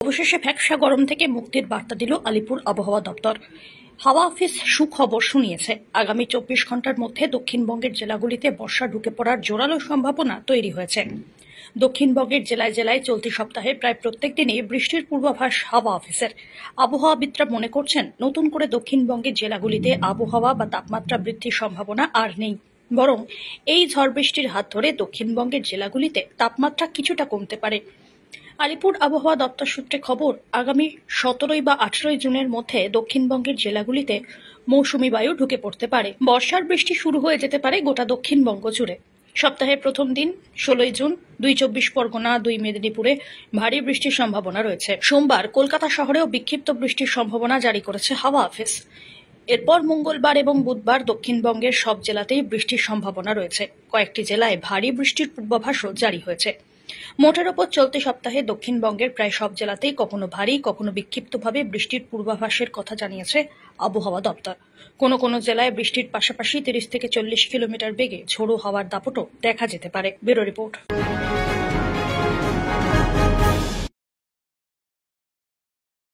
অবশেষে ভ্যাপসা গরম থেকে মুক্তির বার্তা দিল আলিপুর আবহাওয়া দপ্তর। হাওয়া অফিস সুখবর শুনিয়েছে। আগামী 24 ঘন্টার মধ্যে দক্ষিণবঙ্গের জেলাগুলিতে বর্ষা ঢুকে পড়ার জোরালো সম্ভাবনা তৈরি হয়েছে। দক্ষিণবঙ্গের জেলায় জেলায় চলতি সপ্তাহে প্রায় প্রত্যেক দিনই বৃষ্টির পূর্বাভাস হাওয়া অফিসের। আবহাওয়াবিদরা মনে করছেন, নতুন করে দক্ষিণবঙ্গের জেলাগুলিতে আবহাওয়া বা তাপমাত্রা বৃদ্ধির সম্ভাবনা আর নেই, বরং এই ঝড় বৃষ্টির হাত ধরে দক্ষিণবঙ্গের জেলাগুলিতে তাপমাত্রা কিছুটা কমতে পারে। আলিপুর আবহাওয়া দপ্তর সূত্রে খবর, আগামী 17 বা 18 জুনের মধ্যে দক্ষিণবঙ্গের জেলাগুলিতে মৌসুমী বায়ু ঢুকে পড়তে পারে। বর্ষার বৃষ্টি শুরু হয়ে যেতে পারে গোটা দক্ষিণবঙ্গ জুড়ে। সপ্তাহের প্রথম দিন 16 জুন 24 পরগনা, 2 মেদিনীপুরে ভারী বৃষ্টির সম্ভাবনা রয়েছে। সোমবার কলকাতা শহরেও বিক্ষিপ্ত বৃষ্টির সম্ভাবনা জারি করেছে হাওয়া অফিস। এরপর মঙ্গলবার এবং বুধবার দক্ষিণবঙ্গের সব জেলাতেই বৃষ্টির সম্ভাবনা রয়েছে। কয়েকটি জেলায় ভারী বৃষ্টির পূর্বাভাসও জারি হয়েছে। মোটের ওপর চলতি সপ্তাহে দক্ষিণবঙ্গের প্রায় সব জেলাতেই কখনো ভারী, কখনো বিক্ষিপ্তভাবে বৃষ্টির পূর্বাভাসের কথা জানিয়েছে আবহাওয়া দপ্তর। কোনো কোনো জেলায় বৃষ্টির পাশাপাশি 30 থেকে 40 কিলোমিটার বেগে ঝোড়ো হাওয়ার দাপটও দেখা যেতে পারে। Bureau report.